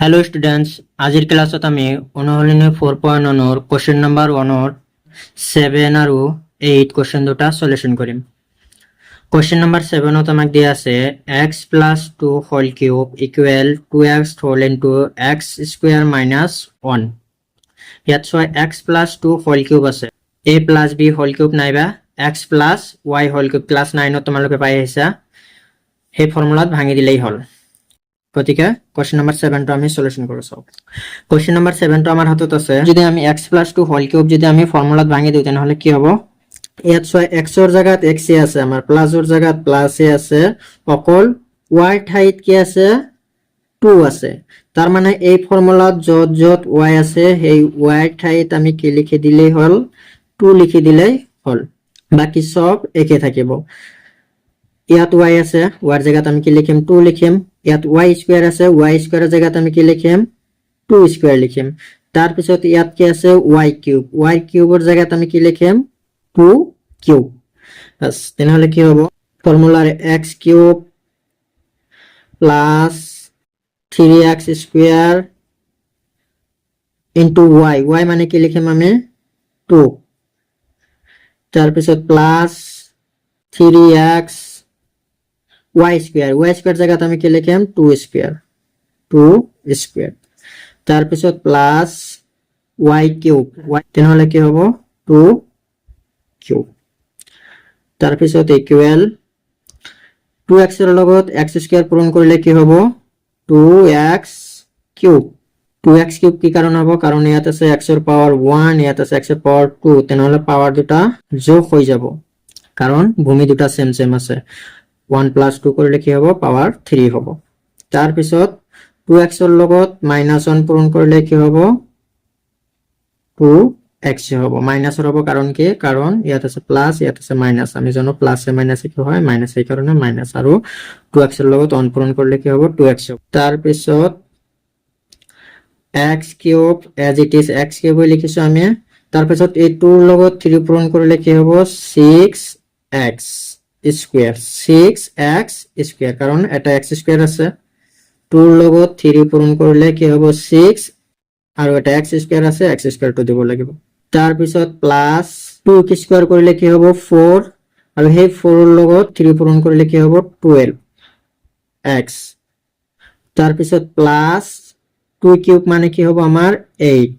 Hello students, আজিৰ ক্লাছত আমি অনুশীলনী 4.1 কোশ্চেন নাম্বাৰ 1 7 আৰু 8 কোশ্চেন দুটা সলিউশন কৰিম। কোশ্চেন নাম্বাৰ 7 আমাক দিয়া আছে x + 2 whole cube equal 2x whole into x square minus 1। ইয়াত ছয় x + 2 হোল কিউব আছে, a + b হোল কিউব নাইবা x + y whole cube class 9 তোমালোকে পাই আহিছা, সেই ফৰ্মুলাত ভাঙি দিলেই হ'ল। গতিকে কোশ্চেন নাম্বার 7 টো আমি সলিউশন করব। কোশ্চেন নাম্বার 7 টো আমার হাতত আছে, যদি আমি x + 2 হোল কিউব যদি আমি ফর্মুলাত ভাঙি দিও তাহলে কি হবে? ইয়াত ছয় x এর জায়গাত x এ আছে, আমার প্লাস এর জায়গাত প্লাস এ আছে, অকল y ঠাইত কি আছে 2 আছে। তার মানে এই ফর্মুলাত যত যত y আছে সেই y ঠাইত আমি কি লিখি দিলেই হল 2 লিখি দিলেই হল, বাকি সব একে থাকিব। ইয়াত y আছে, y এর জায়গাত আমি কি লিখিম 2 লিখিম। ইয়াত y স্কয়ার আছে, y স্কয়ারের জায়গাত আমি কি লিখিম 2 স্কয়ার লিখিম। তার পিছত ইয়াত কি আছে y কিউব, y কিউবের জায়গাত আমি কি লিখিম 2 কিউব। বাস, তাহলে কি হবে ফর্মুলার x cube plus 3x square into y, y মানে কি লিখিম আমি 2, তার পিছত প্লাস 3x y স্কয়ার জায়গাত আমি কি লিখিম 2 স্কয়ার, তার পিছত প্লাস y কিউব, y তাহলে কি হবে 2 কিউব, তার পিছত ইকুয়াল 2x এর লগত x স্কয়ার পূরণ করলে কি হবে 2x কিউব। 2x কিউব কি কারণ হবে? কারণ ইয়াত আছে x এর পাওয়ার 1, ইয়াত আছে x এর পাওয়ার 2, তাহলে পাওয়ার দুটা যোগ হয়ে যাব, কারণ ভূমি দুটা সেম সেম আছে। 1 + 2 করলে কি হবে পাওয়ার 3 হবে। তার পিছত 2x এর লগত -1 পূরণ করলে কি হবে 2x হবে, মাইনাস হবে কারণ কি? কারণ ইয়াত আছে প্লাস ইয়াত আছে মাইনাস, আমি জানো প্লাসে মাইনাসে কি হয় মাইনাস, এই কারণে মাইনাস। আর 2x এর লগত 1 পূরণ করলে কি হবে 2x হবে। তার পিছত x cube as it is x cube লিখিছো আমি। তার পিছত এই 2 এর লগত 3 পূরণ করলে কি হবে 6x স্কয়ার, 6x স্কয়ার, কারণ এটা x স্কয়ার আছে। 2 এর লগত 3 পূরণ করলে কি হবে 6, আর এটা x স্কয়ার আছে, x স্কয়ার টু দিব লাগিব। তার পিছত প্লাস 2 কি স্কয়ার করলে কি হবে 4, আর সেই 4 এর লগত 3 পূরণ করলে কি হবে 12x। তার পিছত প্লাস 2 কিউব মানে কি হবে আমার 8,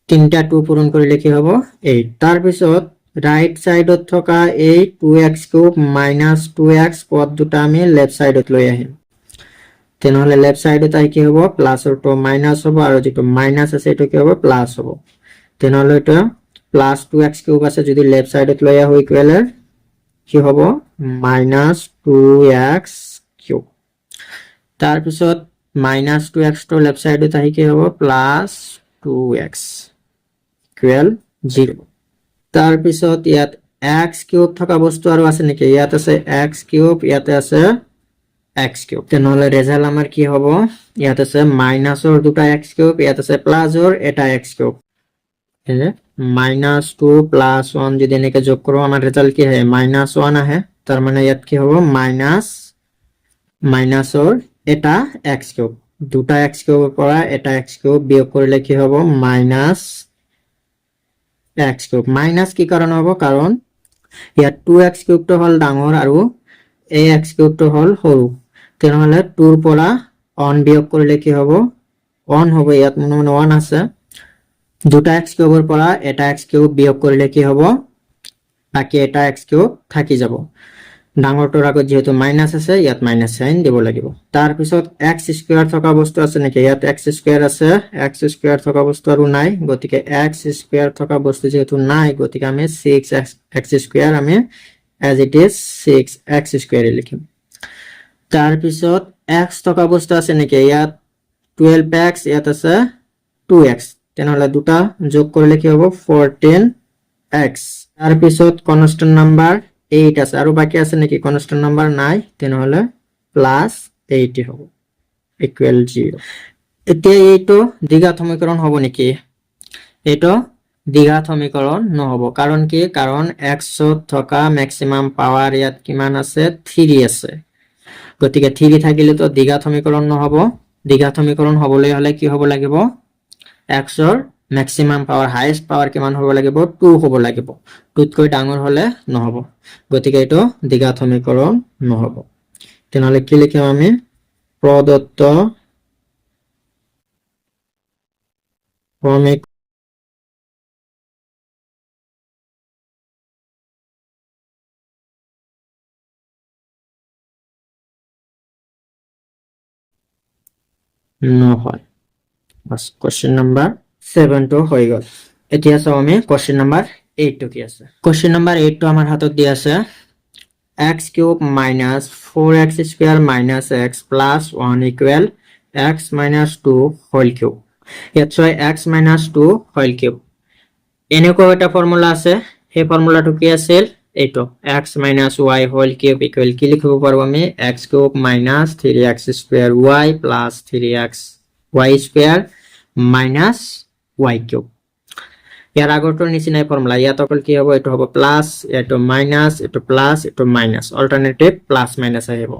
তিনটা 2 পূরণ করলে কি হবে 8। তার পিছত রাইট সাইডত থকা এই 2x কিউব মাইনাস 2x পদ দুটা আমি লেফট সাইডত লৈ আহিম, তাহলে লেফট সাইডত আহি কি হ'ব প্লাস আর তো মাইনাস হবে, আর যেটো মাইনাস আছে এটা কি হবে প্লাস হবে। তাহলে এটা প্লাস 2x কিউব আছে, যদি লেফট সাইডত লৈ আহো ইকুয়ালের কি হবে মাইনাস 2x কিউব। তার পিছত মাইনাস 2x তো লেফট সাইডত আহি কি হবে প্লাস 2x ইকুয়াল 0। তার পিছত ইয়াত x কিউব থকা বস্তু আৰু আছে নেকি? ইয়াত আছে x কিউব, ইয়াতে আছে x কিউব, তাহলে রেজাল্ট আমার কি হবে? ইয়াত আছে মাইনাসর দুটা x কিউব, ইয়াত আছে প্লাসর এটা x কিউব, এই যে -2 + 1 যদি এনেকে যোগ করো আমার রেজাল্ট কি হয় -1 আহে। তার মানে ইয়াত কি হবে মাইনাসর এটা x কিউব, দুটা x কিউবের পৰা এটা x কিউব বিয়োগ করলে কি হবে মাইনাস x কিউব। মাইনাস কি কারণ হবে? কারণ ইয়াত 2x কিউবটো হল ডাঙৰ আৰু এই x কিউবটো হল সৰু, তাহলে 2 এৰ পৰা 1 বিয়োগ করলে কি হবে 1 হবে। ইয়াত মনে মনে 1 আছে, দুটা x কিউবের পৰা এটা x কিউব বিয়োগ কৰলে কি হবে বাকি এটা x কিউব থাকি যাব। ডাঙৰটোৰ আগত যেহেতু মাইনাস আছে ইয়াত মাইনাস সাইন দিব লাগিব। তার পিছত x স্কয়ার থকা বস্তু আছে নেকি? ইয়াত x স্কয়ার আছে, x স্কয়ার থকা বস্তু আৰু নাই, গতিকে x স্কয়ার থকা বস্তু যেহেতু নাই গতিকে আমি 6x স্কয়ার আমি as it is 6x square লিখিম। তার পিছত x থকা বস্তু আছে নেকি? ইয়াত 12x, ইয়াত আছে 2x, তাহলে দুটা যোগ করলে কি হবে 14x। তার পিছত কনস্ট্যান্ট নাম্বার 8 আছে, আর বাকি আছে নাকি? কনস্ট্যান্ট নাম্বার নাই, তাহলে প্লাস 8 হবে ইকুয়াল 0। এতিয়া এইটো দ্বিঘাত সমীকরণ হব নেকি? এইটো দ্বিঘাত সমীকরণ নহব, কারণ কি? কারণ x থকা ম্যাক্সিমাম পাওয়ার ইয়াত কিমান আছে 3 আছে, গতিকে 3 থাকিলে তো দ্বিঘাত সমীকরণ নহব, দ্বিঘাত সমীকৰণ হ'বলৈ হ'লে কি হ'ব লাগিব x ৰ মেক্সিমাম পাৱাৰ হাইয়েষ্ট পাৱাৰ কিমান হ'ব লাগিব 2 হ'ব লাগিব 2 তকৈ ডাঙৰ হ'লে নহ'ব গতিকে এইটো দ্বিঘাত সমীকৰণ নহ'ব তেনেহ'লে কি লিখিম আমি প্ৰদত্ত সমীকৰণ নহয় বাস কোশ্চেন নাম্বার 7 টো হৈ গ'ল এতিয়া চাও আমি কোশ্চেন নাম্বার 8 টো কি আছে কোশ্চেন নাম্বার 8 টো আমাৰ হাতত দি আছে x cube minus 4x square minus x plus 1 equal x minus 2 whole cube ইয়াত চাই x minus 2 whole cube এনেকুৱা এটা ফৰ্মুলা আছে সেই ফৰ্মুলাটো কি আছিল এইটো x minus y whole cube equal কি লিখিব পাৰো আমি x cube minus 3x square y plus 3x y square minus y cube ইয়াৰ আগৰটোৰ নিচিনাই ফৰ্মুলা ইয়াত অকল কি হ'ব এটো হ'ব প্লাস এটো মাইনাস এটো প্লাস এটো মাইনাস অল্টাৰনেটিভ প্লাস মাইনাস আহিব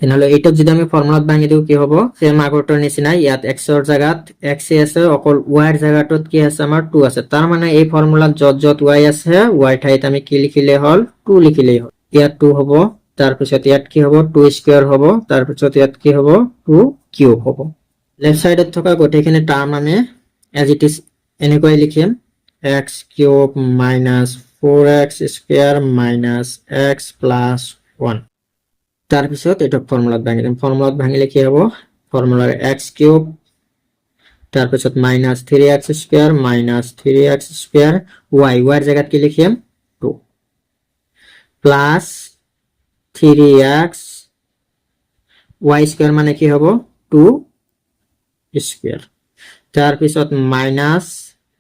তেনেহলে এইটো যদি আমি ফৰ্মুলাত ভাঙি দিও কি হ'ব সেম আগৰটোৰ নিচিনাই ইয়াত x ৰ জাগাত x আছে অকল y ৰ জাগাটোত কি আছে আমাৰ 2 আছে তাৰ মানে এই ফৰ্মুলাত যত যত y আছে y ঠাইত আমি কি লিখিলে হল 2 লিখিলেই হল ইয়াত 2 হ'ব তাৰ পিছত ইয়াত কি হ'ব 2 স্কয়াৰ হ'ব তাৰ পিছত ইয়াত কি হ'ব 2 কিউব হ'ব লেফট সাইডত থকা গোটেইখিনি টার্ম আমি as it is এনেকৈ লিখিম x cube minus 4x square minus x plus 1 তাৰ পিছত এটা ফৰ্মুলাত ভাঙি দিম ফৰ্মুলাত ভাঙিলে কি হ'ব ফৰ্মুলাৰ x cube তাৰ পিছত minus 3x square minus 3x square y y ৰ জায়গাত কি লিখিম 2 plus 3x y square মানে কি হ'ব 2 square তাৰ পিছত minus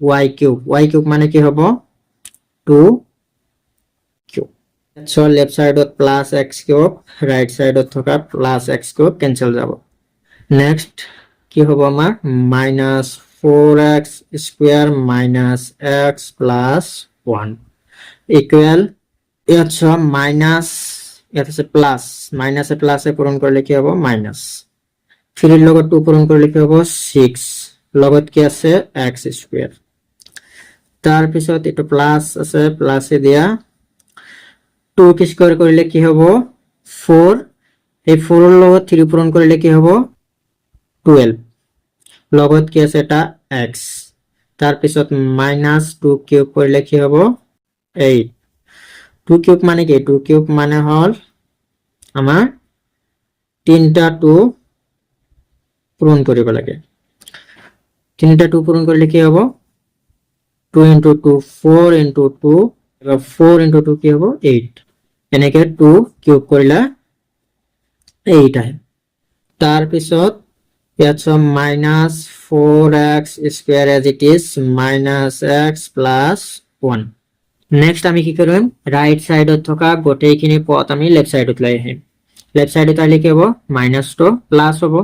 y cube মানে কি হ'ব 2 cube so left side of plus x cube right side of থকা plus x cube cancel যাব next কি হ'ব আমাৰ minus 4x square minus x plus 1 equal ইয়াত সব minus ইয়াত আছে plus minus এ plus এ পূৰণ কৰিলে কি হ'ব minus 3 ৰ লগত 2 পূৰণ কৰিলে কি হ'ব 6 লগত কি আছে x square তাৰ পিছত এটো প্লাস আছে প্লাস এ দিয়া 2 কি স্কয়াৰ কৰিলে কি হ'ব 4 এই 4 ৰ লগত 3 পূৰণ কৰিলে কি হ'ব 12 লগত কি আছে এটা x তাৰ পিছত -2 কিউব কৰিলে কি হ'ব 8 2 কিউব মানে কি 2 কিউব মানে হল আমাৰ তিনটা 2 পূৰণ কৰিব লাগে তিনটা 2 পূৰণ কৰিলে কি হ'ব 2 into 2 4 into 2 এবার 4 into 2 কি হ'ব 8 এনেকে 2 কিউব কৰিলে 8 আহে তাৰ পিছত ইয়াত সব -4x square as it is -x plus 1 next আমি কি কৰিম রাইট সাইডত থকা গোটেইখিনি পদ আমি লেফট সাইডত লৈ আহিম লেফট সাইডত আহিলে কি হ'ব -2 প্লাস হ'ব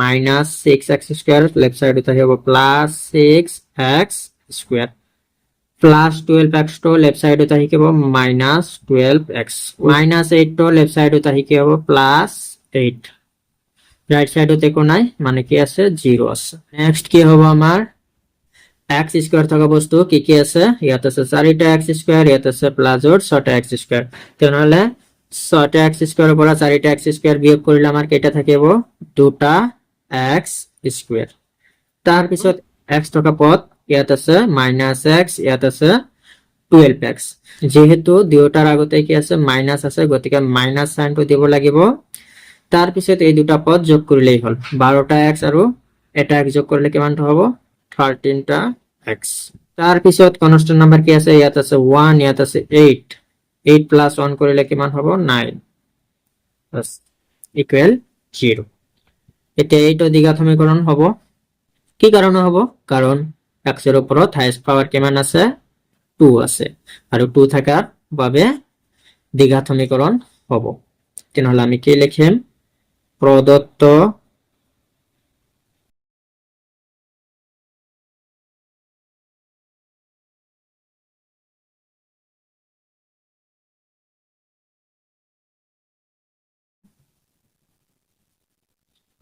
-6x square লেফট সাইডত আহিব +6x square plus 12x to left side uta hi ki hobo minus 12x minus 8 to left side uta hi ki hobo plus 8 right side uta ko nai mane ki ase 0 ase next ki hobo amar x square thaka bostu ki ase yat ase 4টা x square yat ase plus or 6টা x square tenole 6টা x square pora 4টা x square biyog korile amar keta থাকিব 2টা x square tar pisot x thaka pod ইয়াত আছে -x ইয়াত আছে 12x যেহেতু দুটাৰ আগতে কি আছে মাইনাস আছে গতিকে মাইনাস সাইনটো দিব লাগিব তাৰ পিছত এই দুটা পদ যোগ কৰিলেই হল 12টা x আৰু এটা x যোগ কৰিলে কিমানটো হ'ব 13টা x তাৰ পিছত কনস্ট্যান্ট নাম্বার কি আছে ইয়াত আছে 1 ইয়াত আছে 8 8 plus 1 কৰিলে কিমান হ'ব 9 বাস ইকুয়াল 0 এটা এইটো দ্বিঘাত সমীকৰণ হ'ব কি কাৰণে হ'ব কাৰণ x এৰ উপৰত হাইয়েস্ট পাওয়াৰ কিমান আছে 2 আছে আৰু 2 থাকাৰ বাবে দ্বিঘাত সমীকৰণ হ'ব তেনেহলে আমি কি লিখিম প্ৰদত্ত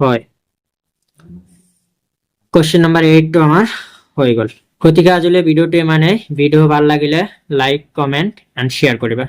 হয় কোশ্চেন নাম্বার 8 তো আমার হয়ে গেল। গতিকে আজিলৈ ভিডিওটো ইমানেই। ভিডিও ভাল লাগিলে লাইক কমেন্ট এন্ড শেয়ার কৰিবা।